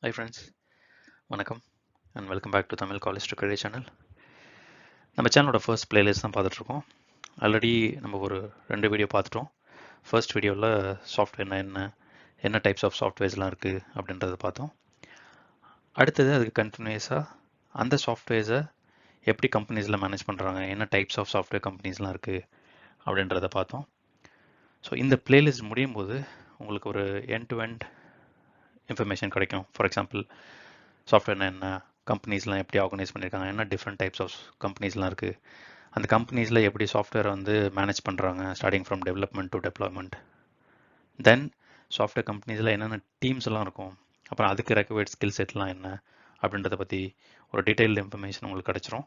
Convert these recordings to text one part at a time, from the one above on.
Hi friends, வணக்கம் and welcome back to Tamil College to Career channel. நம்ம சேனலோட first playlist தான் பார்த்துட்ருக்கோம். ஆல்ரெடி நம்ம ஒரு 2 வீடியோ பார்த்துட்டோம். ஃபர்ஸ்ட் வீடியோவில் சாஃப்ட்வேர்னா என்ன டைப்ஸ் ஆஃப் சாஃப்ட்வேர்ஸ்லாம் இருக்குது அப்படின்றத பார்த்தோம். அடுத்தது அதுக்கு கண்டினியூஸாக அந்த சாஃப்ட்வேர்ஸை எப்படி கம்பெனிஸில் மேனேஜ் பண்ணுறாங்க, என்ன டைப்ஸ் ஆஃப் சாஃப்ட்வேர் கம்பெனிஸ்லாம் இருக்குது அப்படின்றத பார்த்தோம். ஸோ இந்த பிளேலிஸ்ட் முடியும் போது உங்களுக்கு ஒரு எண்ட் டு எண்ட் இன்ஃபர்மேஷன் கிடைக்கும். ஃபார் எக்ஸாம்பிள் சாஃப்ட்வேர்னா என்ன, கம்பெனிஸ்லாம் எப்படி ஆர்கனைஸ் பண்ணியிருக்காங்க, என்ன டிஃப்ரெண்ட் டைப்ஸ் ஆஃப் கம்பெனிஸ்லாம் இருக்குது, அந்த கம்பெனிஸில் எப்படி சாஃப்ட்வேரை வந்து மேனேஜ் பண்ணுறாங்க starting from development to deployment, then software கம்பெனிஸில் என்னென்ன டீம்ஸ் எல்லாம் இருக்கும், அப்புறம் அதுக்கு ரெக்வயர்ட் ஸ்கில் செட்லாம் என்ன அப்படின்றத பற்றி ஒரு டீட்டெயில்டு இன்ஃபர்மேஷன் உங்களுக்கு கிடச்சிரும்.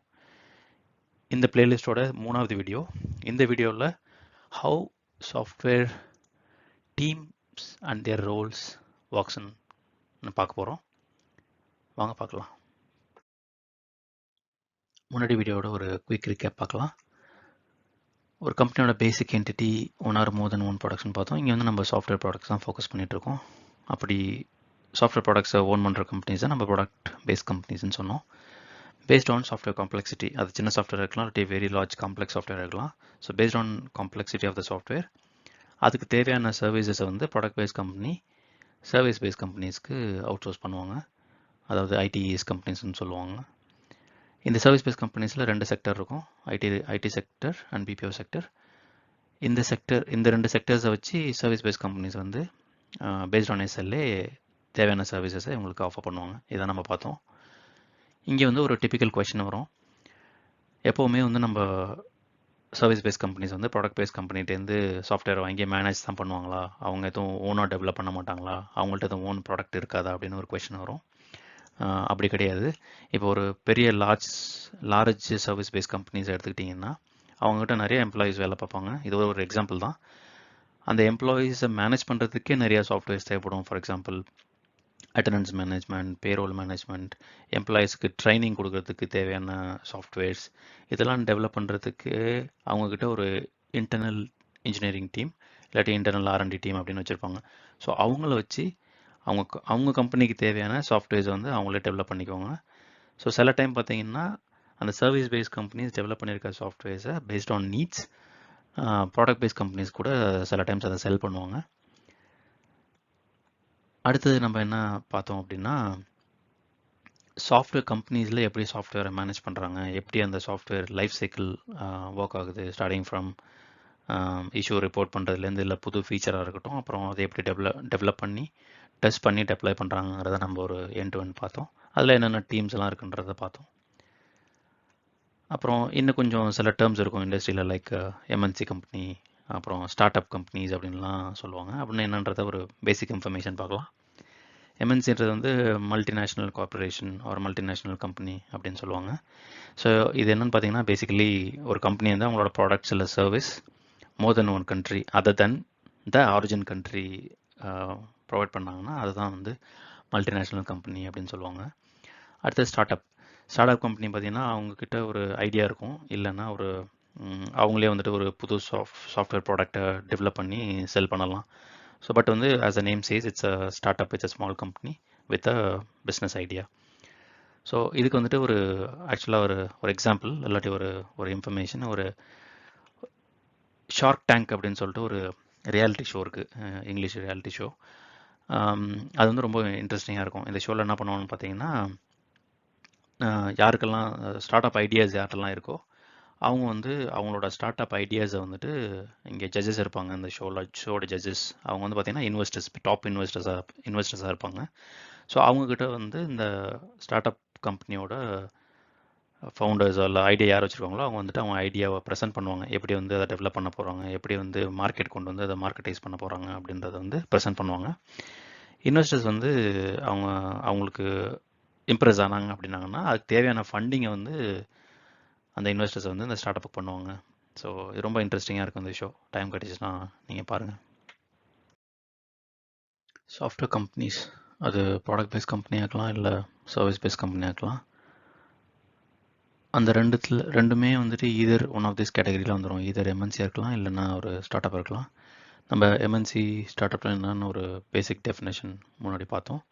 இந்த பிளேலிஸ்ட்டோட 3வது வீடியோ. இந்த வீடியோவில் how software teams and their roles ஒர்க்ஸ்ன்னு பார்க்க போகிறோம். வாங்க பார்க்கலாம். முன்னாடி வீடியோவோட ஒரு குயிக் ரீகேப் பார்க்கலாம். ஒரு கம்பெனியோட பேசிக் என்டிட்டி ஒன் ஆர் மோர் தென் ஒன் ப்ராடக்ட்ஸ்னு பார்த்தோம். இங்கே வந்து நம்ம சாஃப்ட்வேர் ப்ராடக்ட்ஸ் தான் ஃபோக்கஸ் பண்ணிகிட்ருக்கோம். அப்படி சாஃப்ட்வேர் ப்ராடக்ட்ஸை ஓன் பண்ணுற கம்பெனிஸை நம்ம ப்ராடக்ட் பேஸ்ட் கம்பெனிஸ்ன்னு சொன்னோம். பேஸ்ட் ஆன் சாஃப்ட்வேர் காம்ப்ளெக்சிட்டி, அது சின்ன சாஃப்ட்வேர் இருக்கலாம், இல்லாட்டி வெரி லார்ஜ் காம்ப்ளெக்ஸ் சாஃப்ட்வேர் இருக்கலாம். So based on complexity of the software அதுக்கு தேவையான சர்வீசஸை வந்து product based company service based கம்பெனிஸ்க்கு அவுட் சோர்ஸ் பண்ணுவாங்க. அதாவது ஐடிஇஎஸ் கம்பெனிஸ்ன்னு சொல்லுவாங்க. இந்த சர்வீஸ் பேஸ்ட் கம்பெனிஸில் 2 செக்டர் இருக்கும், IT sector and BPO sector. இந்த 2 செக்டர்ஸை வச்சு சர்வீஸ் பேஸ்ட் கம்பெனிஸ் வந்து பேஸ்ட் ஆன் எஸ்எல்ஏ தேவையான சர்வீசஸை உங்களுக்கு ஆஃபர் பண்ணுவாங்க. இதை நம்ம பார்த்தோம். இங்கே வந்து ஒரு டிபிக்கல் கொஷின் வரும். எப்போவுமே வந்து நம்ம சர்வீஸ் பேஸ்ட் கம்பெனிஸ் வந்து ப்ராடக்ட் பேஸ்ட் கம்பெனிட்டேருந்து சாஃப்ட்வேர் வாங்கி மேனேஜ் தான் பண்ணுவாங்களா, அவங்க எதுவும் ஓனாக டெவலப் பண்ண மாட்டாங்களா, அவங்கள்ட்ட எதுவும் ஓன் ப்ராடக்ட் இருக்காதா அப்படின்னு ஒரு கொஷின் வரும். அப்படி கிடையாது. இப்போ ஒரு பெரிய லார்ஜ் சர்வீஸ் பேஸ்ட் கம்பெனிஸ் எடுத்துக்கிட்டிங்கன்னா அவங்ககிட்ட நிறைய எம்ப்ளாயீஸ் வேலை பார்ப்பாங்க. இது ஒரு எக்ஸாம்பிள் தான். அந்த எம்ப்ளாயீஸை மேனேஜ் பண்ணுறதுக்கே நிறைய சாஃப்ட்வேர்ஸ் தேவைப்படும். For example attendance management, payroll management, எம்ப்ளாயீஸ்க்கு ட்ரைனிங் கொடுக்கறதுக்கு தேவையான சாஃப்ட்வேர்ஸ், இதெல்லாம் டெவலப் பண்ணுறதுக்கு அவங்கக்கிட்ட ஒரு இன்டர்னல் இன்ஜினியரிங் டீம் இல்லாட்டி இன்டர்னல் ஆர்என்டி டீம் அப்படின்னு வச்சுருப்பாங்க. ஸோ அவங்கள வச்சு அவங்க கம்பெனிக்கு தேவையான சாஃப்ட்வேர்ஸ் வந்து அவங்களே டெவலப் பண்ணிக்குவாங்க. ஸோ சில டைம் பார்த்தீங்கன்னா அந்த சர்வீஸ் பேஸ்ட் கம்பெனிஸ் டெவலப் பண்ணியிருக்க சாஃப்ட்வேர்ஸை based on needs product based companies கூட சில டைம்ஸ் அதை செல் பண்ணுவாங்க. அடுத்தது நம்ம என்ன பார்த்தோம் அப்படின்னா, சாஃப்ட்வேர் கம்பெனிஸில் எப்படி சாஃப்ட்வேரை மேனேஜ் பண்ணுறாங்க, எப்படி அந்த சாஃப்ட்வேர் லைஃப் சைக்கிள் ஒர்க் ஆகுது, ஸ்டார்டிங் ஃப்ரம் இஷ்யூ ரிப்போர்ட் பண்ணுறதுலேருந்து, இல்லை புது ஃபீச்சராக இருக்கட்டும், அப்புறம் அதை எப்படி டெவலப் பண்ணி டெஸ்ட் பண்ணி டெப்ளாய் பண்ணுறாங்கிறத நம்ம ஒரு எண்ட் டு எண்ட் பார்த்தோம். அதில் என்னென்ன டீம்ஸ் எல்லாம் இருக்குன்றதை பார்த்தோம். அப்புறம் இன்னும் கொஞ்சம் சில டேர்ம்ஸ் இருக்கும் இண்டஸ்ட்ரியில், லைக் எம்என்சி கம்பெனி, அப்புறம் ஸ்டார்ட் அப் கம்பெனிஸ் அப்படின்லாம் சொல்லுவாங்க. அப்படின்னு என்னன்றதை ஒரு பேசிக் இன்ஃபர்மேஷன் பார்க்கலாம். எம்என்சின்றது வந்து மல்டிநேஷ்னல் கார்பரேஷன் ஒரு மல்டிநேஷ்னல் கம்பெனி அப்படின்னு சொல்லுவாங்க. ஸோ இது என்னென்னு பார்த்தீங்கன்னா, பேசிக்கலி ஒரு கம்பெனி வந்து அவங்களோட ப்ராடக்ட்ஸ் இல்லை service more then one country other then the origin country provide பண்ணாங்கன்னா அதுதான் வந்து மல்டிநேஷ்னல் கம்பெனி அப்படின்னு சொல்லுவாங்க. அடுத்தது ஸ்டார்ட் அப் கம்பெனி பார்த்தீங்கன்னா, அவங்கக்கிட்ட ஒரு ஐடியா இருக்கும், இல்லைன்னா ஒரு அவங்களே வந்துட்டு ஒரு புது சாஃப்ட்வேர் ப்ராடக்டை டெவலப் பண்ணி செல் பண்ணலாம். ஸோ பட் வந்து as a name chase it's a start up, it's a small company with a business idea. So இதுக்கு வந்துட்டு ஒரு ஆக்சுவலாக ஒரு எக்ஸாம்பிள் இல்லாட்டி ஒரு இன்ஃபர்மேஷன், ஒரு ஷார்க் டேங்க் அப்படின்னு சொல்லிட்டு ஒரு ரியாலிட்டி ஷோ இருக்குது, இங்கிலீஷ் ரியாலிட்டி ஷோ. அது வந்து ரொம்ப இன்ட்ரெஸ்டிங்காக இருக்கும். இந்த ஷோவில் என்ன பண்ணுவாங்கன்னு பார்த்தீங்கன்னா, யாருக்கெல்லாம் ஸ்டார்ட் அப் ஐடியாஸ் யார்ட்டெல்லாம் இருக்கோ அவங்க வந்து அவங்களோட ஸ்டார்ட் அப் ஐடியாஸை வந்துட்டு இங்கே ஜட்ஜஸ் இருப்பாங்க. இந்த ஷோட ஜட்ஜஸ் அவங்க வந்து பார்த்தீங்கன்னா இன்வெஸ்டர்ஸ், டாப் இன்வெஸ்டர்ஸாக இருப்பாங்க. ஸோ அவங்கக்கிட்ட வந்து இந்த ஸ்டார்ட் அப் கம்பெனியோட ஃபவுண்டர்ஸ் இல்லை ஐடியா யார் வச்சுருக்காங்களோ அவங்க வந்துட்டு அவங்க ஐடியாவை ப்ரெசென்ட் பண்ணுவாங்க. எப்படி வந்து அதை டெவலப் பண்ண போகிறாங்க, எப்படி வந்து மார்க்கெட் கொண்டு வந்து அதை மார்க்கெட்டைஸ் பண்ண போகிறாங்க அப்படின்றத வந்து ப்ரெசென்ட் பண்ணுவாங்க. இன்வெஸ்டர்ஸ் வந்து அவங்களுக்கு இம்ப்ரெஸ் ஆனாங்க அப்படின்னாங்கன்னா அதுக்கு தேவையான ஃபண்டிங்கை வந்து அந்த இன்வெஸ்டர்ஸ் வந்து இந்த ஸ்டார்ட் அப் பண்ணுவாங்க. ஸோ இது ரொம்ப இன்ட்ரெஸ்டிங்காக இருக்கும் இந்த ஷோ. டைம் கிடச்சிச்சுன்னா நீங்கள் பாருங்கள். சாஃப்ட்வேர் கம்பெனிஸ் அது ப்ராடக்ட் பேஸ்ட் கம்பெனியாக இருக்கலாம், இல்லை சர்வீஸ் பேஸ்ட் கம்பெனியாக இருக்கலாம். அந்த ரெண்டுமே வந்துட்டு ஈதர் ஒன் ஆஃப் திஸ் கேட்டகரியில் வந்துடும். ஈதர் எம்என்சியாக இருக்கலாம், இல்லைன்னா ஒரு ஸ்டார்ட் அப் இருக்கலாம். நம்ம எம்என்சி ஸ்டார்ட் அப்பில் என்னன்னு ஒரு பேசிக் டெஃபினேஷன் முன்னாடி பார்த்தோம்.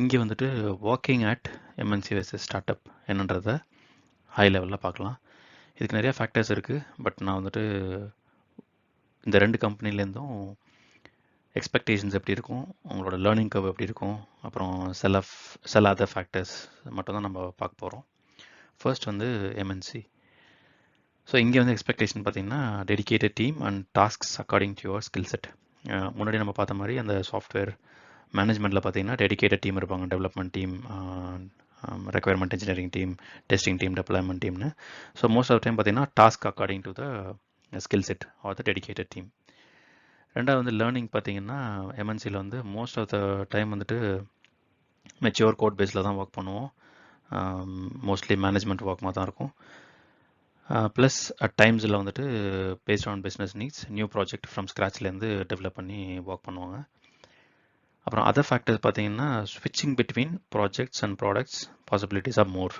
இங்கே வந்துட்டு working at MNC versus start up என்னன்றதை ஹை லெவலில் பார்க்கலாம். இதுக்கு நிறையா ஃபேக்டர்ஸ் இருக்குது. பட் நான் வந்துட்டு இந்த 2 கம்பெனிலேருந்தும் எக்ஸ்பெக்டேஷன்ஸ் எப்படி இருக்கும், உங்களோட லேர்னிங் கர்வ் எப்படி இருக்கும், அப்புறம் சில அதர் ஃபேக்டர்ஸ் மட்டும் தான் நம்ம பார்க்க போகிறோம். ஃபர்ஸ்ட் வந்து எம்என்சி. ஸோ இங்கே வந்து எக்ஸ்பெக்டேஷன் பார்த்தீங்கன்னா dedicated team and tasks according to your skill set. முன்னாடி நம்ம பார்த்த மாதிரி அந்த சாஃப்ட்வேர் மேனேஜ்மெண்ட்டில் பார்த்தீங்கன்னா டெடிகேட்டட் டீம் இருப்பாங்க, development team, requirement engineering team, testing team, deployment டீம்னு. ஸோ மோஸ்ட் ஆஃப் டைம் பார்த்தீங்கன்னா task according to the skill set or the dedicated team. ரெண்டாவது வந்து லேர்னிங் பார்த்தீங்கன்னா எம்என்சியில் வந்து மோஸ்ட் ஆஃப் த டைம் வந்துட்டு மெச்சூர் கோட் பேஸில் தான் ஒர்க் பண்ணுவோம். மோஸ்ட்லி மேனேஜ்மெண்ட் ஒர்க் மாதிரி தான் இருக்கும். ப்ளஸ் அட் டைம்ஸில் வந்துட்டு based on business needs new project from ஸ்க்ராட்ச்லேருந்து டெவலப் பண்ணி ஒர்க் பண்ணுவாங்க. அப்புறம் அதர் ஃபேக்டர்ஸ் பார்த்தீங்கன்னா ஸ்விட்சிங் between projects and products possibilities are more.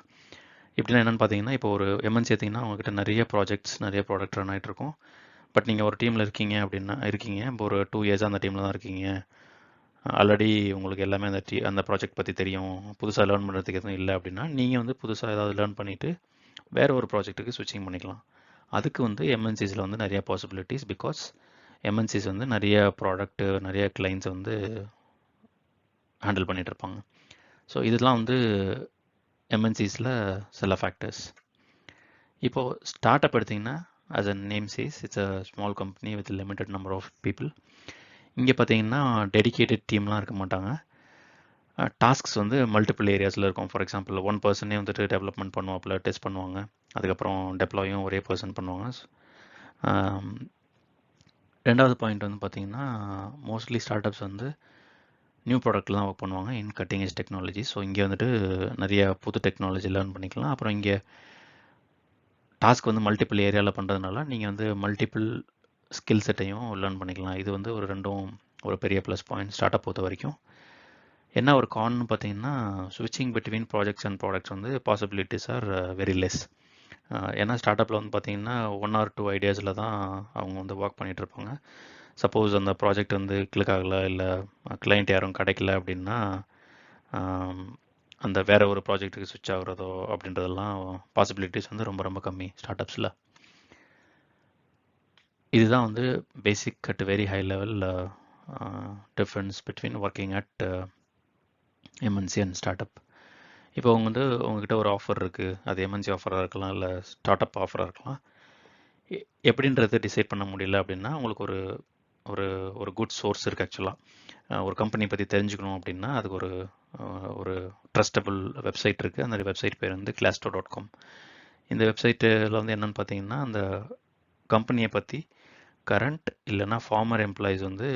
இப்படின்னா என்னென்னு பார்த்தீங்கன்னா, இப்போ ஒரு எம்என்சி எடுத்திங்கன்னா உங்ககிட்ட நிறைய ப்ராஜெக்ட்ஸ் நிறைய ப்ராடக்ட் ரன் ஆகிட்டு இருக்கும். பட் நீங்கள் ஒரு டீமில் இருக்கீங்க அப்படின்னா இப்போ ஒரு 2 இயர்ஸாக அந்த டீமில் தான் இருக்கீங்க. ஆல்ரெடி உங்களுக்கு எல்லாமே அந்த ப்ராஜெக்ட் பற்றி தெரியும். புதுசாக லேர்ன் பண்ணுறதுக்கு எதுவும் இல்லை அப்படின்னா நீங்கள் வந்து புதுசாக ஏதாவது லேர்ன் பண்ணிவிட்டு வேறு ஒரு ப்ராஜெக்ட்டுக்கு ஸ்விட்சிங் பண்ணிக்கலாம். அதுக்கு வந்து எம்என்சிஸில் வந்து நிறைய பாசிபிலிட்டிஸ். பிகாஸ் எம்என்சிஸ் வந்து நிறைய ப்ராடக்ட்டு நிறைய கிளைண்ட்ஸை வந்து ஹேண்டில் பண்ணிகிட்டு இருப்பாங்க. ஸோ இதெல்லாம் வந்து எம்என்சிஸில் சில ஃபேக்டர்ஸ். இப்போது ஸ்டார்ட் அப் எடுத்திங்கன்னா as a name says, it's a small company with a limited number of people. இங்கே பார்த்தீங்கன்னா டெடிகேட்டட் டீம்லாம் இருக்க மாட்டாங்க. டாஸ்க்ஸ் வந்து மல்டிபிள் ஏரியாஸில் இருக்கும். ஃபார் எக்ஸாம்பிள் 1 பர்சனே வந்துட்டு டெவலப்மெண்ட் பண்ணுவாப்பில், டெஸ்ட் பண்ணுவாங்க, அதுக்கப்புறம் டெப்ளாயும் ஒரே பர்சன் பண்ணுவாங்க. ரெண்டாவது பாயிண்ட் வந்து பார்த்தீங்கன்னா மோஸ்ட்லி ஸ்டார்ட் அப்ஸ் வந்து நியூ ப்ராடக்ட்டில் தான் ஒர்க் பண்ணுவாங்க இன் கட்டிங் எஜ் டெக்னாலஜி. ஸோ இங்கே வந்துட்டு நிறைய புது டெக்னாலஜி லேர்ன் பண்ணிக்கலாம். அப்புறம் இங்கே டாஸ்க் வந்து மல்டிபிள் ஏரியாவில் பண்ணுறதுனால நீங்கள் வந்து மல்டிபிள் ஸ்கில் செட்டையும் லேர்ன் பண்ணிக்கலாம். இது வந்து ஒரு பெரிய ப்ளஸ் பாயிண்ட் ஸ்டார்ட் அப் பொறுத்த வரைக்கும். என்ன ஒரு கான்னு பார்த்தீங்கன்னா ஸ்விட்சிங் பிட்வீன் ப்ராஜெக்ட்ஸ் அண்ட் ப்ராடக்ட்ஸ் வந்து பாசிபிலிட்டிஸ் ஆர் வெரி லெஸ். ஏன்னா ஸ்டார்ட் அப்பில் வந்து பார்த்தீங்கன்னா 1 or 2 ஐடியாஸில் தான் அவங்க வந்து ஒர்க் பண்ணிகிட்டு இருப்பாங்க. சப்போஸ் அந்த ப்ராஜெக்ட் வந்து கிளிக் ஆகலை, இல்லை கிளைண்ட் யாரும் கிடைக்கல அப்படின்னா அந்த வேறு ஒரு ப்ராஜெக்ட்டுக்கு ஸ்விட்ச் ஆகுறதோ அப்படின்றதெல்லாம் பாசிபிலிட்டிஸ் வந்து ரொம்ப ரொம்ப கம்மி ஸ்டார்ட் அப்ஸில். இதுதான் வந்து basic at very high level difference between working at MNC and startup. இப்போ உங்ககிட்ட ஒரு ஆஃபர் இருக்குது, அது எம்என்சி ஆஃபராக இருக்கலாம், இல்லை ஸ்டார்ட் அப் ஆஃபராக இருக்கலாம். எப்படின்றது டிசைட் பண்ண முடியல அப்படின்னா உங்களுக்கு ஒரு குட் சோர்ஸ் இருக்குது. ஆக்சுவலாக ஒரு கம்பெனி பற்றி தெரிஞ்சுக்கணும் அப்படின்னா அதுக்கு ஒரு ட்ரஸ்டபுள் வெப்சைட் இருக்குது. அந்த வெப்சைட் பேர் வந்து glassdoor.com. இந்த வெப்சைட்டில் வந்து என்னென்னு பார்த்தீங்கன்னா அந்த கம்பெனியை பற்றி கரண்ட் இல்லைன்னா ஃபார்மர் எம்ப்ளாயீஸ் வந்து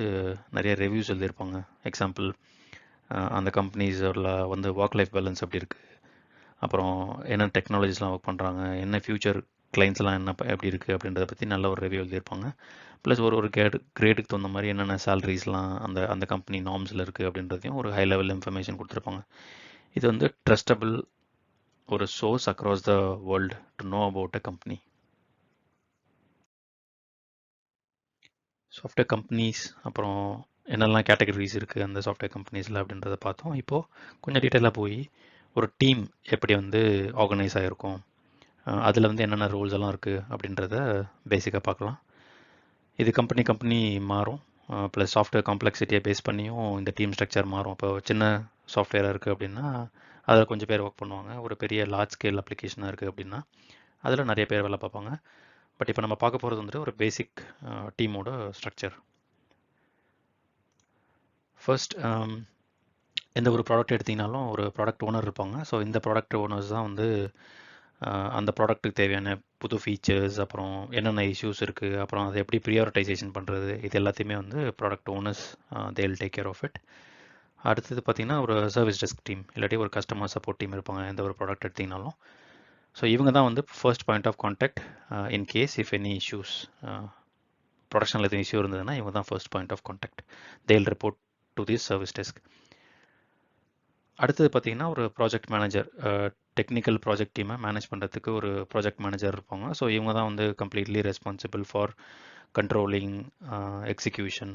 நிறைய ரிவ்யூஸ் எழுதியிருப்பாங்க. எக்ஸாம்பிள், அந்த கம்பெனிஸில் வந்து ஒர்க் லைஃப் பேலன்ஸ் எப்படி இருக்குது, அப்புறம் என்ன டெக்னாலஜிஸ்லாம் ஒர்க் பண்ணுறாங்க, என்ன ஃப்யூச்சர் கிளைண்ட்ஸ்லாம் எப்படி இருக்குது அப்படின்றத பற்றி நல்ல ஒரு ரிவ்யூ எழுதியிருப்பாங்க. ப்ளஸ் ஒரு கிரேடுக்கு தகுந்த மாதிரி என்னென்ன சேலரிஸ்லாம் அந்த கம்பெனி நார்ம்ஸில் இருக்குது அப்படின்றதையும் ஒரு ஹை லெவல் இன்ஃபர்மேஷன் கொடுத்துருப்பாங்க. இது வந்து ட்ரஸ்டபிள் ஒரு source across the world to know about a company. Software companies அப்புறம் என்னெல்லாம் கேட்டகரிஸ் இருக்குது அந்த சாஃப்ட்வேர் கம்பெனிஸில் அப்படின்றத பார்த்தோம். இப்போது கொஞ்சம் டீட்டெயிலாக போய் ஒரு டீம் எப்படி வந்து ஆர்கனைஸ் ஆகிருக்கும், அதில் வந்து என்னென்ன ரூல்ஸ் எல்லாம் இருக்குது அப்படின்றத பேசிக்காக பார்க்கலாம். இது கம்பெனி மாறும். ப்ளஸ் சாஃப்ட்வேர் காம்ப்ளெக்சிட்டியை பேஸ் பண்ணியும் இந்த டீம் ஸ்ட்ரக்சர் மாறும். இப்போ சின்ன சாஃப்ட்வேராக இருக்குது அப்படின்னா அதில் கொஞ்சம் பேர் ஒர்க் பண்ணுவாங்க. ஒரு பெரிய லார்ஜ் ஸ்கேல் அப்ளிகேஷனாக இருக்குது அப்படின்னா அதில் நிறைய பேர் வேலை பார்ப்பாங்க. பட் இப்போ நம்ம பார்க்க போகிறது வந்துட்டு ஒரு பேசிக் டீமோட ஸ்ட்ரக்சர். ஃபர்ஸ்ட், எந்த ஒரு ப்ராடக்ட் எடுத்திங்கனாலும் ஒரு ப்ராடக்ட் ஓனர் இருப்பாங்க. ஸோ இந்த ப்ராடக்ட் ஓனர்ஸ் தான் வந்து அந்த ப்ராடக்ட்டுக்கு தேவையான புது ஃபீச்சர்ஸ், அப்புறம் என்னென்ன இஷ்யூஸ் இருக்குது, அப்புறம் அதை எப்படி ப்ரியாரிட்டைசேஷன் பண்ணுறது, இது எல்லாத்தையுமே வந்து product owners they will take care of it. அடுத்தது பார்த்திங்கன்னா ஒரு சர்வீஸ் டெஸ்க் டீம் இல்லாட்டி ஒரு கஸ்டமர் சப்போர்ட் டீம் இருப்பாங்க எந்த ஒரு ப்ராடக்ட் எடுத்திங்கனாலும். ஸோ இவங்க தான் வந்து first point of contact in case if any issues, ப்ரொடக்ஷனில் எதுவும் இஷ்யூ இருந்ததுன்னா இவங்க தான் first point of contact. They will report to this service desk. அடுத்தது பார்த்திங்கன்னா ஒரு ப்ராஜெக்ட் மேனேஜர், டெக்னிக்கல் ப்ராஜெக்ட் டீமை மேனேஜ் பண்ணுறதுக்கு ஒரு ப்ராஜெக்ட் மேனேஜர் இருப்பாங்க. ஸோ இவங்க தான் வந்து completely responsible for controlling execution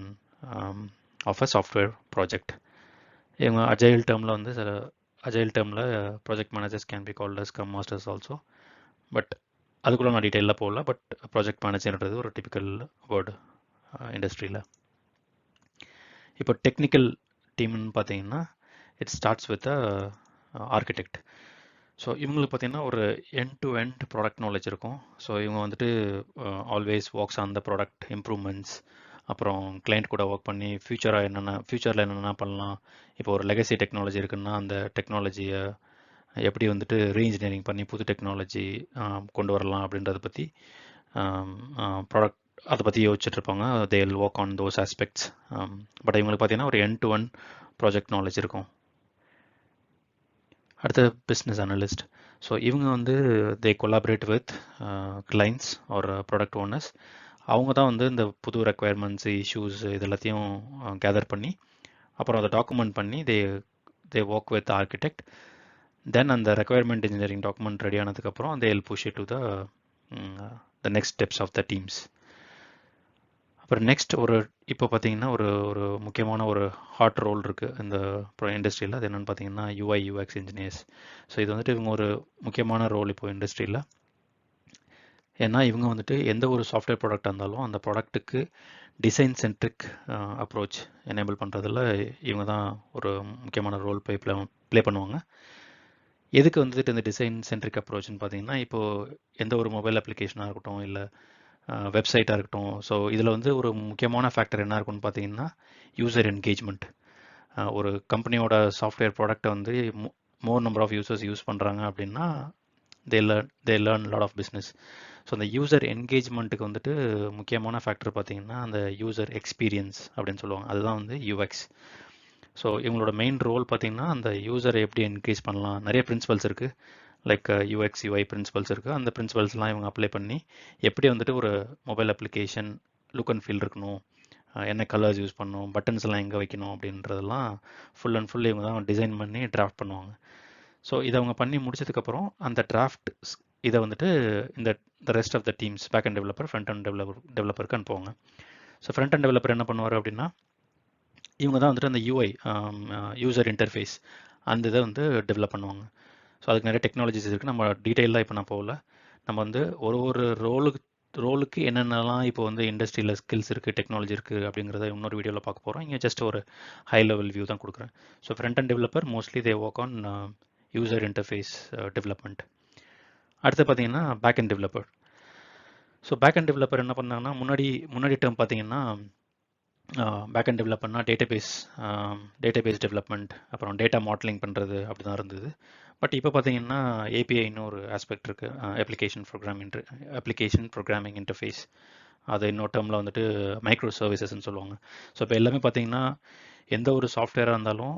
of a software project. இவங்க அஜைல் டேர்மில் வந்து சில அஜைல் டேர்மில் project managers can be called as scrum masters also. But அதுக்குள்ள நான் டீட்டெயிலில் போகல. பட் ப்ராஜெக்ட் மேனேஜர்ன்றது ஒரு டிபிக்கல் வேர்டு இண்டஸ்ட்ரியில். இப்போ டெக்னிக்கல் டீம்னு பார்த்தீங்கன்னா it starts with architect. So இவங்களுக்கு பார்த்தீங்கன்னா ஒரு end to end product knowledge இருக்கும். ஸோ இவங்க வந்துட்டு always works on the product improvements, அப்புறம் கிளைண்ட் கூட ஒர்க் பண்ணி ஃபியூச்சரில் என்னென்ன பண்ணலாம். இப்போ ஒரு லெகசி டெக்னாலஜி இருக்குன்னா அந்த டெக்னாலஜியை எப்படி வந்துட்டு ரீஇன்ஜினியரிங் பண்ணி புது டெக்னாலஜி கொண்டு வரலாம் அப்படின்றத பற்றி ப்ராடக்ட் அதை பற்றி யோசிச்சுட்டு இருப்பாங்க. They will work on those aspects. But இவங்களுக்கு பார்த்தீங்கன்னா ஒரு end to end project knowledge இருக்கும். அடுத்த பிஸ்னஸ் அனலிஸ்ட். ஸோ இவங்க வந்து தே கொலாபரேட் வித் கிளைண்ட்ஸ் ஒரு ப்ராடக்ட் ஓனர்ஸ். அவங்க தான் வந்து இந்த புது ரெக்குயர்மெண்ட்ஸ், இஷ்யூஸ் இது எல்லாத்தையும் கேதர் பண்ணி அப்புறம் அதை டாக்குமெண்ட் பண்ணி they work with architect. Then அந்த ரெக்குயர்மெண்ட் இன்ஜினியரிங் டாக்குமெண்ட் ரெடி ஆனதுக்கப்புறம் they will push it to the next steps of the teams. அப்புறம் நெக்ஸ்ட் இப்போ பார்த்தீங்கன்னா ஒரு ஒரு முக்கியமான ஒரு ஹாட் ரோல் இருக்குது இந்த இண்டஸ்ட்ரியில். அது என்னென்னு பார்த்தீங்கன்னா யூஐ யூஎக்ஸ் இன்ஜினியர்ஸ். ஸோ இது வந்துட்டு இவங்க ஒரு முக்கியமான ரோல் இப்போ இண்டஸ்ட்ரியில். ஏன்னா இவங்க வந்துட்டு எந்த ஒரு சாஃப்ட்வேர் ப்ராடக்டாக இருந்தாலும் அந்த ப்ராடக்ட்டுக்கு டிசைன் சென்ட்ரிக் அப்ரோச் எனேபிள் பண்ணுறதுல இவங்க தான் ஒரு முக்கியமான ரோல் ப்ளே பண்ணுவாங்க. எதுக்கு வந்துட்டு இந்த டிசைன் சென்ட்ரிக் அப்ரோச்னு பார்த்தீங்கன்னா இப்போது எந்த ஒரு மொபைல் அப்ளிகேஷனாக இருக்கட்டும் இல்லை வெப்சைட்டாக இருக்கட்டும், ஸோ இதில் வந்து ஒரு முக்கியமான ஃபேக்டர் என்ன இருக்குன்னு பார்த்தீங்கன்னா யூசர் என்கேஜ்மெண்ட். ஒரு கம்பெனியோட சாஃப்ட்வேர் ப்ராடக்டை வந்து more number of users use பண்ணுறாங்க அப்படின்னா they learn lot of business. So அந்த யூசர் என்கேஜ்மெண்ட்டுக்கு வந்துட்டு முக்கியமான ஃபேக்டர் பார்த்தீங்கன்னா அந்த யூசர் எக்ஸ்பீரியன்ஸ் அப்படின்னு சொல்லுவாங்க. அதுதான் வந்து யூஎக்ஸ். ஸோ இவங்களோட மெயின் ரோல் பார்த்தீங்கன்னா அந்த யூசரை எப்படி என்கேஜ் பண்ணலாம். நிறைய பிரின்சிபல்ஸ் இருக்குது, லைக் யூஎக்ஸ் யூஐ பிரின்சிபல்ஸ் இருக்குது. அந்த பிரின்சிபல்ஸ்லாம் இவங்க அப்ளை பண்ணி எப்படி வந்துட்டு ஒரு mobile application look and feel இருக்கணும், என்ன கலர்ஸ் யூஸ் பண்ணணும், பட்டன்ஸ்லாம் எங்கே வைக்கணும் அப்படின்றதெல்லாம் ஃபுல் அண்ட் ஃபுல் இவங்க தான் டிசைன் பண்ணி டிராஃப்ட் பண்ணுவாங்க. ஸோ இதை அவங்க பண்ணி முடிச்சதுக்கப்புறம் அந்த டிராஃப்ட் இதை வந்துட்டு இந்த rest of the teams back and developer, frontend டெவலப்பருக்கு அனுப்புவாங்க. ஸோ ஃப்ரண்ட் அண்ட் டெவலப்பர் என்ன பண்ணுவார் அப்படின்னா இவங்க தான் வந்துட்டு அந்த யூஐ யூசர் இன்டர்ஃபேஸ் அந்த இதை வந்து டெவலப் பண்ணுவாங்க. ஸோ அதுக்கு நிறைய டெக்னாலஜிஸ் இருக்குது. நம்ம டீட்டெயிலாக இப்போ நான் போகல. நம்ம வந்து ஒரு ரோலுக்கு என்னென்னலாம் இப்போ வந்து இண்டஸ்ட்ரியில் ஸ்கில்ஸ் இருக்குது, டெக்னாலஜி இருக்குது அப்படிங்கிறத இன்னொரு வீடியோவில் பார்க்க போகிறோம். இங்கே ஜஸ்ட் ஒரு ஹை லெவல் வியூ தான் கொடுக்குறேன். So front end developer mostly they work on user interface development. அடுத்து பார்த்தீங்கன்னா back and developer. So back and developer என்ன பண்ணாங்கன்னா முன்னாடி டேர்ம் பார்த்தீங்கன்னா பேக் அண்ட் டெவலப்னா டேட்டாபேஸ் டெவலப்மெண்ட், அப்புறம் டேட்டா மாடலிங் பண்ணுறது அப்படி தான் இருந்தது. பட் இப்போ பார்த்தீங்கன்னா ஏபிஐன்னு ஒரு ஆஸ்பெக்ட் இருக்குது, அப்ளிகேஷன் ப்ரோக்ராமிங் இன்டர்ஃபேஸ். அது இன்னொரு டேர்மில் வந்துட்டு மைக்ரோ சர்வீசஸ்ன்னு சொல்லுவாங்க. ஸோ இப்போ எல்லாமே பார்த்தீங்கன்னா எந்த ஒரு சாஃப்ட்வேராக இருந்தாலும்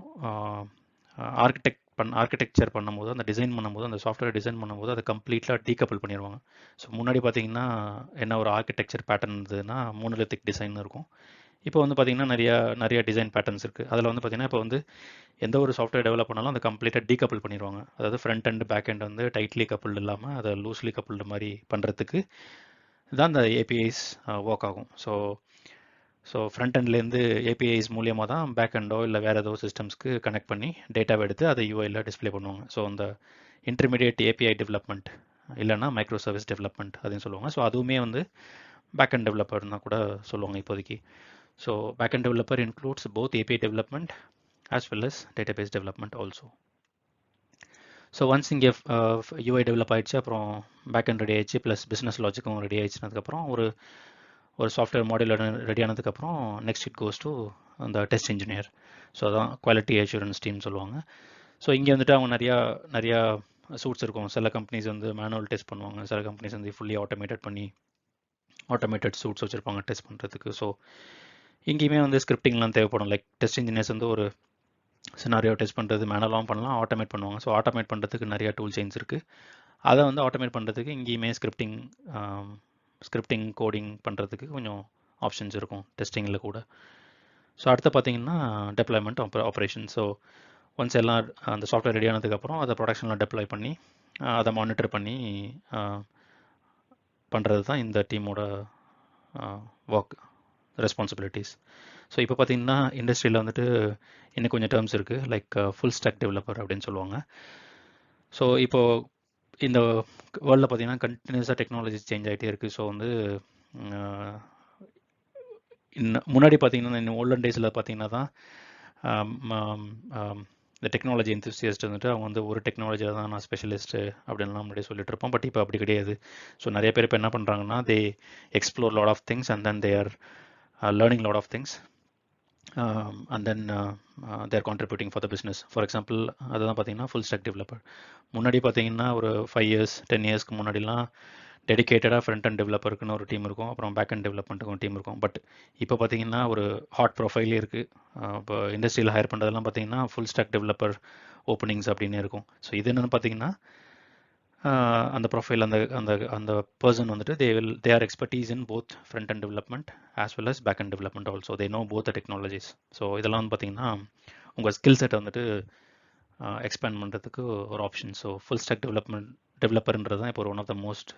ஆர்கிடெக்சர் பண்ணும்போது, அந்த டிசைன் பண்ணும்போது, அந்த சாஃப்ட்வேர் டிசைன் பண்ணும்போது அதை கம்ப்ளீட்டாக டீகப்பிள் பண்ணிடுவாங்க. ஸோ முன்னாடி பார்த்தீங்கன்னா என்ன ஒரு ஆர்கிடெக்சர் பேட்டர்ன் இருந்ததுன்னா மோனோலித்திக் டிசைன் இருக்கும். இப்போ வந்து பார்த்தீங்கன்னா நிறைய டிசைன் பேட்டர்ன்ஸ் இருக்குது. அதில் வந்து பார்த்தீங்கன்னா இப்போ வந்து எந்த ஒரு சாஃப்ட்வேர் டெவலப் பண்ணாலும் அதை கம்ப்ளீட்டாக டீகப்பிள் பண்ணிடுவாங்க. அதாவது ஃப்ரண்ட் அண்ட் பேக் அண்ட் வந்து டைட்லி கப்புள்டு இல்லாமல் அதை லூஸ்லி கப்புள்டு மாதிரி பண்ணுறதுக்கு தான் இந்த ஏபிஐஸ் ஒர்க் ஆகும். ஸோ ஃப்ரண்ட் அண்ட்லேருந்து ஏபிஐஸ் மூலியமாக தான் பேக் அண்டோ இல்லை வேறு ஏதோ சிஸ்டம்ஸ்க்கு கனெக்ட் பண்ணி டேட்டாவை எடுத்து அதை யூஐயில் டிஸ்பிளே பண்ணுவாங்க. ஸோ அந்த இன்டர்மீடியேட் ஏபிஐ டெவலப்மெண்ட் இல்லைன்னா மைக்ரோ சர்வீஸ் டெவலப்மெண்ட் அப்படின்னு சொல்லுவாங்க. ஸோ அதுவுமே வந்து பேக் அண்ட் டெவலப்பர் தான் கூட சொல்லுவாங்க இப்போதைக்கு. So backend developer includes both API development as well as database development also. So once இங்கே UI டெவலப் ஆயிடுச்சு, அப்புறம் பேக்கெண்ட் ரெடி ஆயிடுச்சு, ப்ளஸ் பிஸ்னஸ் லாஜிக்கும் ரெடி ஆயிடுச்சுனதுக்கப்புறம் ஒரு சாஃப்ட்வேர் மாடியூல் ரெடி ஆனதுக்கப்புறம் நெக்ஸ்ட் இட் கோஸ் டு அந்த டெஸ்ட் இன்ஜினியர். ஸோ அதான் quality assurance team சொல்லுவாங்க. So இங்கே வந்துட்டு அவங்க நிறையா சூட்ஸ் இருக்கும். சில கம்பெனிஸ் வந்து மேனுவல் டெஸ்ட் பண்ணுவாங்க, சில கம்பெனிஸ் வந்து ஃபுல்லி ஆட்டோமேட்டட் சூட்ஸ் வச்சுருப்பாங்க டெஸ்ட் பண்ணுறதுக்கு. ஸோ இங்கேயுமே வந்து ஸ்கிரிப்டிங்லாம் தேவைப்படும். லைக் டெஸ்ட் இன்ஜினியர்ஸ் வந்து ஒரு சினாரியோ டெஸ்ட் பண்ணுறது மேனுவலாகவும் பண்ணலாம், ஆட்டோமேட் பண்ணுவாங்க. ஸோ ஆட்டோமேட் பண்ணுறதுக்கு நிறையா டூல் செயின்ஸ் இருக்குது. அதை வந்து ஆட்டோமேட் பண்ணுறதுக்கு இங்கேயுமே ஸ்கிரிப்டிங் கோடிங் பண்ணுறதுக்கு கொஞ்சம் ஆப்ஷன்ஸ் இருக்கும் டெஸ்டிங்கில் கூட. ஸோ அடுத்து பார்த்தீங்கன்னா டெப்ளாய்மெண்ட் ஆப்ரேஷன். ஸோ ஒன்ஸ் எல்லாம் அந்த சாஃப்ட்வேர் ரெடி ஆனதுக்கப்புறம் அதை ப்ரொடக்ஷனில் டெப்ளாய் பண்ணி அதை மானிட்டர் பண்ணி பண்ணுறது தான் இந்த டீமோட ஒர்க் ரெஸ்பான்சிபிலிட்டிஸ். ஸோ இப்போ பார்த்தீங்கன்னா இண்டஸ்ட்ரியில் வந்துட்டு இன்னும் கொஞ்சம் டேர்ம்ஸ் இருக்குது, லைக் ஃபுல் ஸ்டாக் டெவலப்பர் அப்படின்னு சொல்லுவாங்க. ஸோ இப்போது இந்த வேர்ல்டில் பார்த்தீங்கன்னா கண்டினியூஸாக டெக்னாலஜிஸ் சேஞ்ச் ஆகிட்டே இருக்குது. ஸோ வந்து முன்னாடி பார்த்தீங்கன்னா இந்த ஓல்டன் டேஸில் பார்த்தீங்கன்னா தான் இந்த டெக்னாலஜி என்தூசியஸ்ட் வந்துட்டு அவங்க வந்து ஒரு டெக்னாலஜியில் தான் நான் ஸ்பெஷலிஸ்ட்டு அப்படின்லாம் முன்னாடி சொல்லிட்டு இருப்போம். பட் இப்போ அப்படி கிடையாது. ஸோ நிறைய பேர் இப்போ என்ன பண்ணுறாங்கன்னா they explore lot of things and then they are learning lot of things and then they're contributing for the business. For example அதுதான் பார்த்தீங்கன்னா ஃபுல் ஸ்டாக் டெவலப்பர். முன்னாடி பார்த்தீங்கன்னா ஒரு 5 இயர்ஸ் 10 இயர்ஸ்க்கு முன்னாடிலாம் டெடிக்கேட்டடாக ஃப்ரண்ட் அண்ட் டெவலப்பருக்குன்னு ஒரு டீம் இருக்கும், அப்புறம் பேக் அண்ட் டெவலப்மெண்ட்டுக்கும் டீம் இருக்கும். பட் இப்போ பார்த்தீங்கன்னா ஒரு ஹாட் ப்ரொஃபைலே இருக்குது. இப்போ இண்டஸ்ட்ரியில் ஹையர் பண்ணுறதெல்லாம் பார்த்தீங்கன்னா ஃபுல் ஸ்டாக் டெவலப்பர் ஓப்பனிங்ஸ் அப்படின்னு இருக்கும். ஸோ இது என்னென்னு பார்த்தீங்கன்னா அந்த ப்ரொஃபைல் அந்த அந்த அந்த பர்சன் வந்துட்டு they are expertise in both front and development as well as back and development also. They know both the technologies. So இதெல்லாம் வந்து பார்த்தீங்கன்னா உங்கள் ஸ்கில் செட்டை வந்துட்டு எக்ஸ்பேண்ட் பண்ணுறதுக்கு ஒரு ஆப்ஷன். ஸோ ஃபுல் ஸ்டாக் டெவலப்பர்ன்றது தான் இப்போ one of the most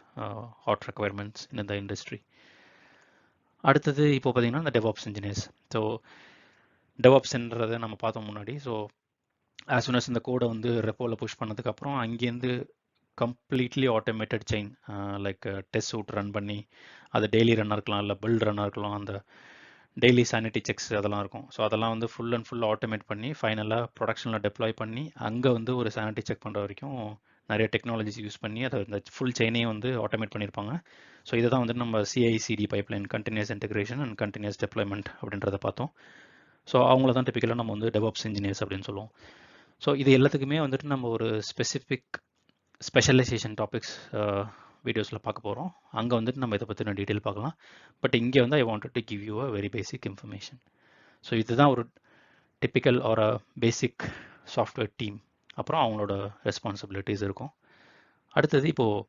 hot requirements in the industry. அடுத்தது இப்போ பார்த்தீங்கன்னா இந்த டெவாப்ஸ் இன்ஜினியர்ஸ். ஸோ டெவாப்ஸ்ன்றதை நம்ம பார்த்தோம் முன்னாடி. ஸோ ஆஸ் சூன் அஸ் இந்த கோடை வந்து ரெப்போவில் புஷ் பண்ணதுக்கப்புறம் அங்கேருந்து completely automated chain, like test suite run பண்ணி அது டெய்லி ரன்னாக இருக்கலாம், இல்லை பில்ட் ரன்னாக இருக்கலாம், அந்த டெய்லி சானிட்டி செக்ஸ் அதெல்லாம் இருக்கும். ஸோ அதெல்லாம் வந்து ஃபுல் அண்ட் ஃபுல் ஆட்டோமேட் பண்ணி ஃபைனலாக ப்ரொடக்ஷனில் டெப்ளாய் பண்ணி அங்கே வந்து ஒரு சானிட்டி செக் பண்ணுற வரைக்கும் நிறைய டெக்னாலஜிஸ் யூஸ் பண்ணி அதை இந்த ஃபுல் செயினையும் வந்து ஆட்டோமேட் பண்ணியிருப்பாங்க. ஸோ இதை தான் வந்து நம்ம CI/CD pipeline, continuous integration and continuous deployment அப்படின்றத பார்த்தோம். ஸோ அவங்கள தான் டிப்பிக்கலாக நம்ம வந்து டெவாப்ஸ் இன்ஜினியர்ஸ் அப்படின்னு சொல்லுவோம். ஸோ இது எல்லாத்துக்குமே வந்துட்டு நம்ம ஒரு ஸ்பெஷலைசேஷன் டாபிக்ஸ் வீடியோஸில் பார்க்க போகிறோம். அங்கே வந்துட்டு நம்ம இதை பற்றின டீட்டெயில் பார்க்கலாம். பட் இங்கே வந்து I wanted to give you a very basic information. So இதுதான் ஒரு டிப்பிக்கல் ஆர் அ பேசிக் சாஃப்ட்வேர் டீம். அப்புறம் அவங்களோட ரெஸ்பான்சிபிலிட்டிஸ் இருக்கும். அடுத்தது இப்போது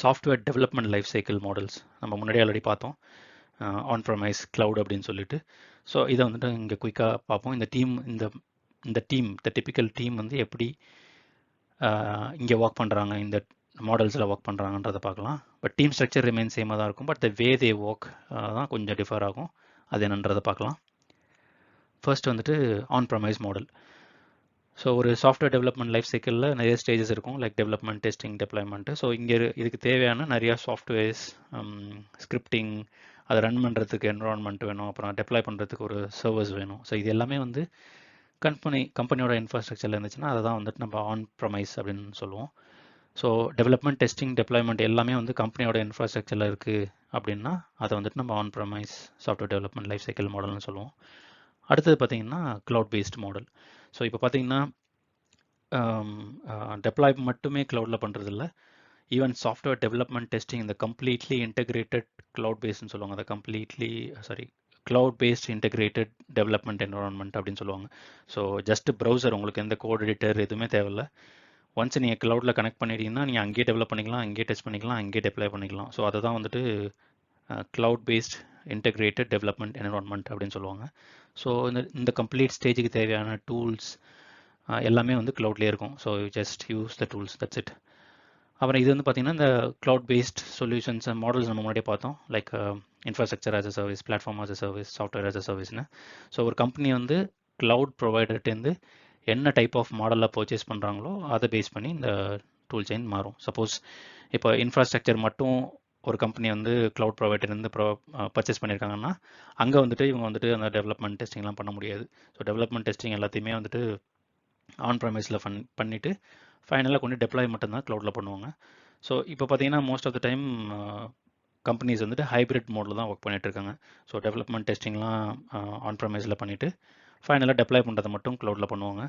software development life cycle models நம்ம முன்னாடி ஆல்ரெடி பார்த்தோம், ஆன் ப்ரமைஸ், கிளவுட் அப்படின்னு சொல்லிட்டு. ஸோ இதை வந்துட்டு இங்கே குயிக்காக பார்ப்போம். இந்த டீம் த டிப்பிக்கல் டீம் வந்து எப்படி இங்கே ஒர்க் பண்ணுறாங்க, இந்த மாடல்ஸில் ஒர்க் பண்ணுறாங்கன்றதை பார்க்கலாம். பட் டீம் ஸ்ட்ரக்சர் ரிமைன் சேமாக தான் இருக்கும். But the way they work தான் கொஞ்சம் டிஃபர் ஆகும். அது என்னன்றதை பார்க்கலாம். ஃபர்ஸ்ட் வந்துட்டு ஆன் ப்ரமைஸ் மாடல். ஸோ ஒரு சாஃப்ட்வேர் டெவலப்மெண்ட் லைஃப் சைக்கிளில் நிறைய ஸ்டேஜஸ் இருக்கும், லைக் டெவலப்மெண்ட், டெஸ்டிங், டெப்ளாய்மெண்ட்டு. ஸோ இங்கே இதுக்கு தேவையான நிறையா சாஃப்ட்வேர்ஸ், ஸ்கிரிப்டிங், அதை ரன் பண்ணுறதுக்கு என்வரான்மெண்ட் வேணும், அப்புறம் டெப்ளாய் பண்ணுறதுக்கு ஒரு சர்வர்ஸ் வேணும். ஸோ இது எல்லாமே வந்து கம்பெனியோட இன்ஃப்ராஸ்ட்ரக்சரில் இருந்துச்சுன்னா அதை தான் வந்துட்டு நம்ம ஆன் ப்ரமைஸ் அப்படின்னு சொல்லுவோம். ஸோ டெவலப்மெண்ட், டெஸ்டிங், டெப்ளாய்மெண்ட் எல்லாமே வந்து கம்பெனியோட இன்ஃப்ராஸ்ட்ரக்சரில் இருக்குது அப்படின்னா அதை வந்துட்டு நம்ம on premise software development life cycle மாடல்னு சொல்லுவோம். அடுத்தது பார்த்தீங்கன்னா க்ளவுட் பேஸ்ட் மாடல். ஸோ இப்போ பார்த்தீங்கன்னா டெப்ளாய் மட்டுமே க்ளவுடில் பண்ணுறதில்ல, ஈவன் சாஃப்ட்வேர் டெவலப்மெண்ட், டெஸ்டிங், இந்த கம்ப்ளீட்லி இன்டெகிரேட்டட் க்ளவுட் பேஸ்ட்னு சொல்லுவாங்க. அதை cloud based integrated development environment அப்படின்னு சொல்லுவாங்க. ஸோ ஜஸ்ட் ப்ரௌசர், உங்களுக்கு எந்த கோட் எடிட்டர் எதுவுமே தேவையில்லை. ஒன்ஸ் நீங்கள் க்ளவுடில் கனெக்ட் பண்ணிட்டீங்கன்னா நீங்கள் அங்கேயே டெவலப் பண்ணிக்கலாம், அங்கேயே டெஸ்ட் பண்ணிக்கலாம், அங்கேயே டெப்ளை பண்ணிக்கலாம். ஸோ அதை தான் வந்துட்டு cloud based integrated development environment அப்படின்னு சொல்லுவாங்க. ஸோ இந்த கம்ப்ளீட் ஸ்டேஜுக்கு தேவையான டூல்ஸ் எல்லாமே வந்து க்ளவுட்லேயே இருக்கும். So just use the tools, that's it. அப்புறம் இது வந்து பார்த்தீங்கன்னா இந்த cloud based solutions and models நம்ம முன்னாடியே பார்த்தோம், like infrastructure as a service, platform as a service, software as a சர்வீஸ்னு. ஸோ ஒரு கம்பெனி வந்து க்ளவுட் ப்ரொவைடர்ட்டேருந்து என்ன டைப் ஆஃப் மாடலில் பர்ச்சேஸ் பண்ணுறாங்களோ அதை பேஸ் பண்ணி இந்த டூல் செயின் மாறும். சப்போஸ் இப்போ இன்ஃப்ராஸ்ட்ரக்சர் மட்டும் ஒரு கம்பெனி வந்து க்ளவுட் ப்ரொவைடர்லேருந்து பர்ச்சேஸ் பண்ணியிருக்காங்கன்னா அங்கே வந்துட்டு இவங்க வந்துட்டு அந்த டெவலப்மெண்ட் டெஸ்டிங்லாம் பண்ண முடியாது. ஸோ டெவலப்மெண்ட் டெஸ்டிங் எல்லாத்தையுமே வந்துட்டு ஆன் ப்ரைமஸில் பண்ணிவிட்டு ஃபைனலாக கொண்டு டெப்ளாய் மட்டும்தான் க்ளவுடில் பண்ணுவாங்க. ஸோ இப்போ பார்த்தீங்கன்னா most of the time companies வந்துட்டு ஹைப்ரிட் மோடில் தான் ஒர்க் பண்ணிகிட்ருக்காங்க. ஸோ டெவலப்மெண்ட் டெஸ்டிங்லாம் ஆன் ப்ரைமஸில் பண்ணிவிட்டு ஃபைனலாக டெப்ளாய் பண்ணுறதை மட்டும் க்ளவுடில் பண்ணுவாங்க.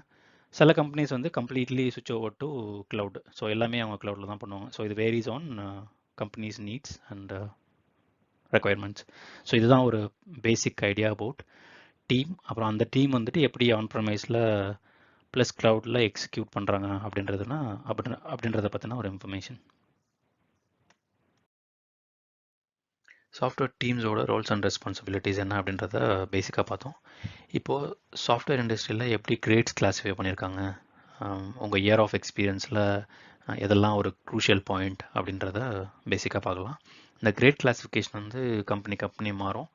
சில கம்பெனிஸ் வந்து கம்ப்ளீட்லி சுவிட்ச் ஓவர் டு க்ளவுட். ஸோ எல்லாமே அவங்க க்ளவுடில் தான் பண்ணுவாங்க. ஸோ இது varies on companies needs and requirements. So இதுதான் ஒரு பேசிக் ஐடியா அபவுட் டீம். அப்புறம் அந்த டீம் வந்துட்டு எப்படி ஆன் ப்ரைமஸில் ப்ளஸ் க்ளவுடில் எக்ஸிக்யூட் பண்ணுறாங்க அப்படின்றத பற்றின ஒரு இன்ஃபர்மேஷன். சாஃப்ட்வேர் டீம்ஸோட ரோல்ஸ் அண்ட் ரெஸ்பான்சிபிலிட்டிஸ் என்ன அப்படின்றத பேசிக்காக பார்த்தோம். இப்போது சாஃப்ட்வேர் இண்டஸ்ட்ரியில் எப்படி கிரேட்ஸ் கிளாஸிஃபை பண்ணியிருக்காங்க, உங்கள் இயர் ஆஃப் எக்ஸ்பீரியன்ஸில் எதெல்லாம் ஒரு க்ரூஷியல் பாயிண்ட் அப்படின்றத பேசிக்காக பார்க்கலாம். இந்த கிரேட் கிளாஸிஃபிகேஷன் வந்து கம்பெனி மாறும்.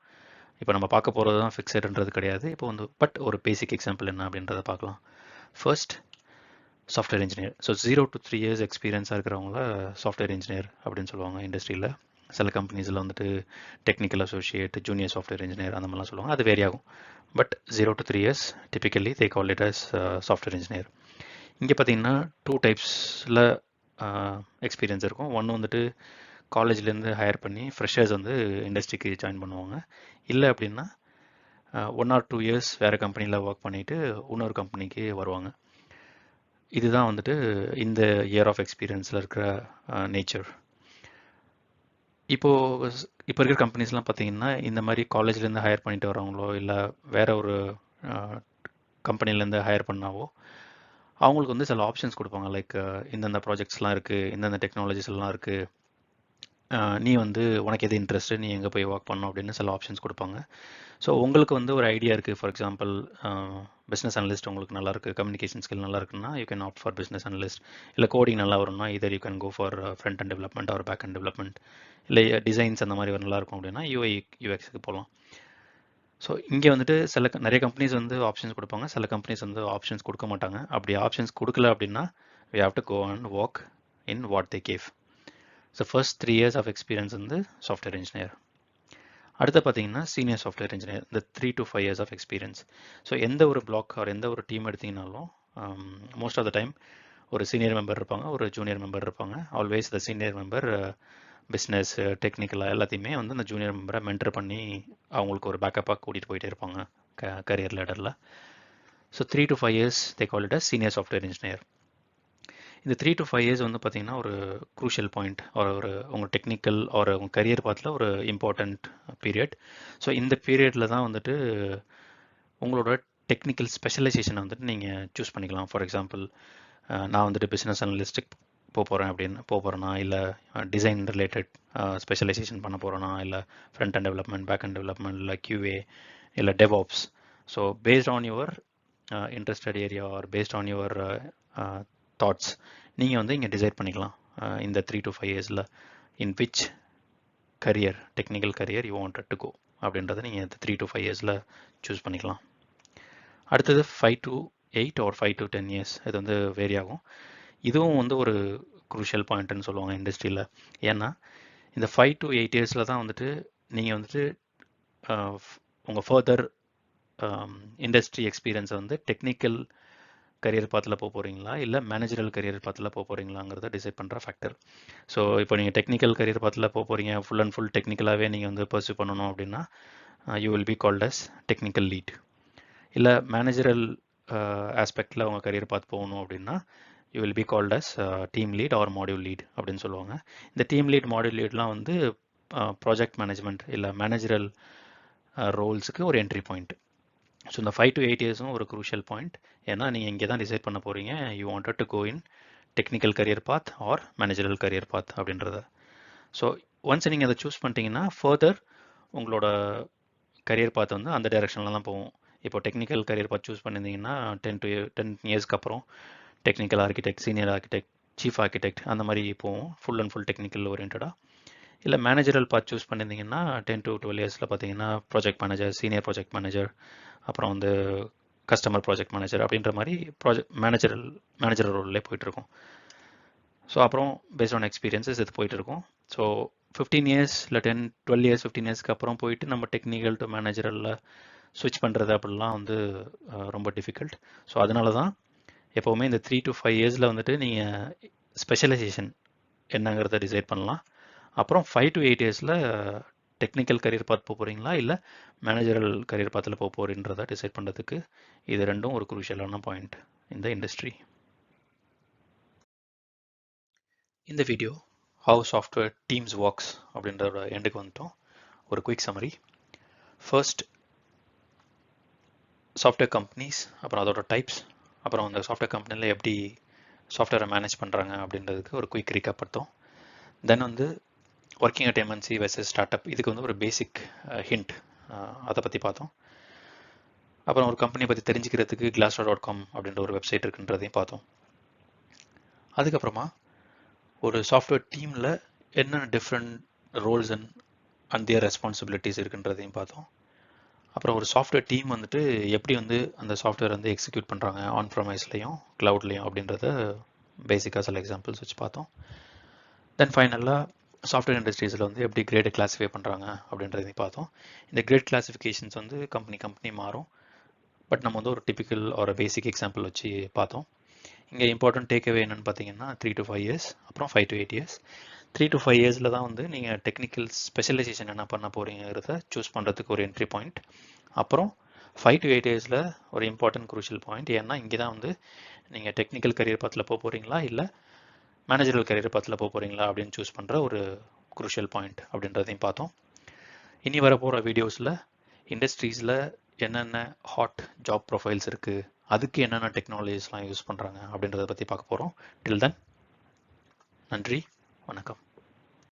இப்போ நம்ம பார்க்க போகிறது தான் ஃபிக்ஸடுன்றது கிடையாது. இப்போ வந்து பட் ஒரு பேசிக் எக்ஸாம்பிள் என்ன அப்படின்றத பார்க்கலாம். First software engineer. So 0 to 3 years எக்ஸ்பீரியன்ஸாக இருக்கிறவங்கள சாஃப்ட்வேர் இன்ஜினியர் அப்படின்னு சொல்லுவாங்க இண்டஸ்ட்ரியில். சில கம்பெனிஸில் வந்துட்டு technical associate, junior software engineer அந்த மாதிரிலாம் சொல்லுவாங்க. அது வேரி ஆகும். But 0 to 3 years typically they call it as software engineer. இங்கே பார்த்தீங்கன்னா 2 டைப்ஸில் எக்ஸ்பீரியன்ஸ் இருக்கும். ஒன்று வந்துட்டு காலேஜ்லேருந்து ஹையர் பண்ணி ஃப்ரெஷர்ஸ் வந்து இண்டஸ்ட்ரிக்கு ஜாயின் பண்ணுவாங்க. இல்லை அப்படின்னா 1 or 2 years வேறு கம்பெனியில் ஒர்க் பண்ணிவிட்டு இன்னொரு கம்பெனிக்கு வருவாங்க. இதுதான் வந்துட்டு இந்த இயர் ஆஃப் எக்ஸ்பீரியன்ஸில் இருக்கிற நேச்சர். இப்போ இருக்கிற கம்பெனிஸ்லாம் பார்த்தீங்கன்னா இந்த மாதிரி காலேஜ்லேருந்து ஹையர் பண்ணிட்டு வரவங்களோ இல்லை வேற ஒரு கம்பெனிலேருந்து ஹையர் பண்ணாவோ அவங்களுக்கு வந்து சில ஆப்ஷன்ஸ் கொடுப்பாங்க. லைக் இந்தந்த ப்ராஜெக்ட்ஸ்லாம் இருக்குது, இந்தந்த டெக்னாலஜிஸ் எல்லாம் இருக்குது, நீ வந்து உனக்கு எது இன்ட்ரெஸ்ட்டு, நீ எங்கே போய் ஒர்க் பண்ணணும் அப்படின்னு சில ஆப்ஷன்ஸ் கொடுப்பாங்க. ஸோ உங்களுக்கு வந்து ஒரு ஐடியா இருக்குது. ஃபார் எக்ஸாம்பிள் பிஸ்னஸ் அனலிஸ்ட் உங்களுக்கு நல்லா இருக்குது, கம்யூனிகேஷன் ஸ்கில் நல்லா இருக்குன்னா you can opt for business analyst. இல்லை கோடிங் நல்லா வரும்னா either you can go for front and development or back and development. இல்லை டிசைன்ஸ் அந்த மாதிரி நல்லா இருக்கும் அப்படின்னா யூஐ யூஎக்ஸுக்கு போகலாம். ஸோ இங்கே வந்துட்டு நிறைய கம்பெனிஸ் வந்து ஆப்ஷன்ஸ் கொடுப்பாங்க, சில கம்பெனிஸ் வந்து ஆப்ஷன்ஸ் கொடுக்க மாட்டாங்க. அப்படி ஆப்ஷன்ஸ் கொடுக்கல அப்படின்னா we have to go and work in what they gave. So first 3 years of experience வந்து சாஃப்ட்வேர் இன்ஜினியர். அடுத்து பார்த்தீங்கன்னா சீனியர் சாஃப்ட்வேர் இன்ஜினியர், இந்த 3 to 5 years of experience. So எந்த ஒரு பிளாக் ஆர் எந்த ஒரு டீம் எடுத்தீங்கனாலும் மோஸ்ட் ஆஃப் த டைம் ஒரு சீனியர் மெம்பர் இருப்பாங்க, ஒரு ஜூனியர் மெம்பர் இருப்பாங்க. Always the senior member business டெக்னிக்கலாக எல்லாத்தையுமே வந்து அந்த ஜூனியர் மெம்பரை மென்டர் பண்ணி அவங்களுக்கு ஒரு பேக்கப்பாக கூட்டிகிட்டு போயிட்டே இருப்பாங்க கரியர் லேடரில். So 3 to 5 years they call it as senior software engineer. இந்த 3 to 5 years வந்து பார்த்தீங்கன்னா ஒரு க்ரூஷியல் பாயிண்ட், ஒரு உங்கள் டெக்னிக்கல் ஒரு உங்கள் கரியர் பாத்தில் ஒரு இம்பார்ட்டண்ட் பீரியட். ஸோ இந்த பீரியடில் தான் வந்துட்டு உங்களோட டெக்னிக்கல் ஸ்பெஷலைசேஷனை வந்துட்டு நீங்கள் சூஸ் பண்ணிக்கலாம். ஃபார் எக்ஸாம்பிள் நான் வந்துட்டு பிஸ்னஸ் அனலிஸ்ட்டுக்கு போகிறேன்னா, இல்லை டிசைன் ரிலேட்டட் ஸ்பெஷலைசேஷன் பண்ண போகிறேன்னா, இல்லை front and development, back and development, இல்லை QA, இல்லை DevOps. So based on your interested area or based on your thoughts நீங்கள் வந்து இங்கே டிசைட் பண்ணிக்கலாம் இந்த 3 to 5 yearsல in which career, technical career you wanted to go அப்படின்றத நீங்கள் இந்த 3 to 5 yearsல சூஸ் பண்ணிக்கலாம். அடுத்தது 5 to 8 or 5 to 10 years, இது வந்து வேரி ஆகும். இதுவும் வந்து ஒரு க்ரூஷியல் பாயிண்ட்னு சொல்லுவாங்க இண்டஸ்ட்ரியில். ஏன்னா இந்த 5 to 8 yearsல தான் வந்துட்டு நீங்கள் வந்துட்டு உங்கள் ஃபர்தர் இண்டஸ்ட்ரி எக்ஸ்பீரியன்ஸை வந்து டெக்னிக்கல் கரியர் பாத்தில் போக போகிறீங்களா இல்லை மேனேஜரல் கரியர் பாத்தில் போக போகிறீங்களாங்கிறத டிசைட் பண்ணுற ஃபேக்டர். ஸோ இப்போ நீங்கள் டெக்னிக்கல் கரியர் பாத்தில் போக போகிறீங்க, ஃபுல் அண்ட் ஃபுல் டெக்னிக்கலாகவே நீங்கள் வந்து பர்சியூ பண்ணணும் அப்படின்னா you will be called as technical lead. இல்லை மேனேஜரல் ஆஸ்பெக்டில் உங்கள் கரியர் பார்த்து போகணும் அப்படின்னா you will be called as team lead or module lead அப்படின்னு சொல்லுவாங்க. இந்த டீம் லீட், மாடியூல் லீட்லாம் வந்து ப்ராஜெக்ட் மேனேஜ்மெண்ட் இல்லை மேனேஜரல் ரோல்ஸுக்கு ஒரு என்ட்ரி பாயிண்ட். ஸோ இந்த 5 to 8 yearsம் ஒரு க்ரூஷியல் பாயிண்ட். ஏன்னா நீங்கள் இங்கே தான் டிசைட் பண்ண போகிறீங்க you wanted to go in technical career path or managerial career path அப்படின்றத. ஸோ ஒன்ஸ் நீங்கள் அதை சூஸ் பண்ணிட்டீங்கன்னா ஃபர்தர் உங்களோட கரியர் பாத் வந்து அந்த டைரெக்ஷனில் தான் போகும். இப்போ டெக்னிக்கல் கரியர் பாத் சூஸ் பண்ணியிருந்தீங்கன்னா 10 yearsக்கு அப்புறம் technical architect, senior architect, chief architect அந்த மாதிரி போகும், ஃபுல் அண்ட் ஃபுல் டெக்னிக்கல் ஓரியன்டாக. இல்லை மேனேஜரல் பாத் சூஸ் பண்ணியிருந்தீங்கன்னா 10 to 12 yearsல பார்த்தீங்கன்னா project manager, senior project manager, அப்புறம் வந்து கஸ்டமர் ப்ராஜெக்ட் மேனேஜர் அப்படின்ற மாதிரி மேனேஜர் ரோல்லே போயிட்டுருக்கும். ஸோ அப்புறம் பேஸ்ட் ஆன் எக்ஸ்பீரியன்ஸஸ் இது போயிட்டுருக்கும். ஸோ 15 years இல்லை 12 years 15 yearsக்கு அப்புறம் போயிட்டு நம்ம டெக்னிக்கல் டு மேனேஜரில் ஸ்விட்ச் பண்ணுறது அப்படிலாம் வந்து ரொம்ப டிஃபிகல்ட். ஸோ அதனால தான் எப்போவுமே இந்த 3 to 5 yearsல வந்துட்டு நீங்கள் ஸ்பெஷலைசேஷன் என்னங்கிறத டிசைட் பண்ணலாம். அப்புறம் 5 to 8 yearsல டெக்னிக்கல் கரியர் பார்த்து போக போகிறீங்களா இல்லை மேனேஜரல் கரியர் பாத்தில் போக போகிறீன்றதை டிசைட் பண்ணுறதுக்கு இது ரெண்டும் ஒரு குரூஷியலான பாயிண்ட் இந்த இண்டஸ்ட்ரி. இந்த video how software teams works அப்படின்றத எண்டுக்கு வந்துட்டோம். ஒரு quick summary. First software companies, அப்புறம் அதோட டைப்ஸ், அப்புறம் அந்த சாஃப்ட்வேர் கம்பெனியில் எப்படி சாஃப்ட்வேரை மேனேஜ் பண்ணுறாங்க அப்படின்றதுக்கு ஒரு குயிக் ரீகேப் பார்த்தோம். தென் வந்து working at MNC versus start up, இதுக்கு வந்து ஒரு பேசிக் ஹிண்ட் அதை பற்றி பார்த்தோம். அப்புறம் ஒரு கம்பெனியை பற்றி தெரிஞ்சுக்கிறதுக்கு glassdoor.com அப்படின்ற ஒரு வெப்சைட் இருக்குன்றதையும் பார்த்தோம். அதுக்கப்புறமா ஒரு சாஃப்ட்வேர் டீமில் என்னென்ன different roles and their responsibilities இருக்குன்றதையும் பார்த்தோம். அப்புறம் ஒரு சாஃப்ட்வேர் டீம் வந்துட்டு எப்படி வந்து அந்த சாஃப்ட்வேர் வந்து எக்ஸிக்யூட் பண்ணுறாங்க ஆன் ப்ரமைஸ்லையும் க்ளவுட்லையும் அப்படின்றத பேசிக்காக சில எக்ஸாம்பிள்ஸ் வச்சு பார்த்தோம். தென் ஃபைனலாக சாஃப்ட்வேர் இண்டஸ்ட்ரீஸில் வந்து எப்படி கிரேடை கிளாஸிஃபை பண்ணுறாங்க அப்படின்றதையும் பார்த்தோம். இந்த கிரேட் கிளாஸிஃபிகேஷன்ஸ் வந்து கம்பெனி மாறும். பட் நம்ம வந்து ஒரு டிபிக்கல் ஒரு பேசிக் எக்ஸாம்பிள் வச்சு பார்த்தோம். இங்கே இம்பார்ட்டன்ட் டேக்அவே என்னென்னு பார்த்தீங்கன்னா 3 to 5 years, அப்புறம் 5 to 8 years. 3 to 5 இயர்ஸில் தான் வந்து நீங்கள் டெக்னிக்கல் ஸ்பெஷலைசேஷன் என்ன பண்ண போகிறீங்கிறத சூஸ் பண்ணுறதுக்கு ஒரு என்ட்ரி பாயிண்ட். அப்புறம் 5 to 8 இயர்ஸில் ஒரு இம்பார்ட்டன்ட் குரூஷியல் பாயிண்ட். ஏன்னா இங்கே தான் வந்து நீங்கள் டெக்னிக்கல் கரியர் பாத்தில் போக போகிறீங்களா இல்லை மேனேஜரல் கரியர் பாத்தில் போக போகிறீங்களா அப்படின்னு சூஸ் பண்ணுற ஒரு குரூஷியல் பாயிண்ட் அப்படின்றதையும் பார்த்தோம். இனி வரப்போகிற வீடியோஸில் இண்டஸ்ட்ரீஸில் என்னென்ன ஹாட் ஜாப் ப்ரொஃபைல்ஸ் இருக்குது, அதுக்கு என்னென்ன டெக்னாலஜிஸ்லாம் யூஸ் பண்ணுறாங்க அப்படின்றத பற்றி பார்க்க போகிறோம். டில் தென், நன்றி, வணக்கம்.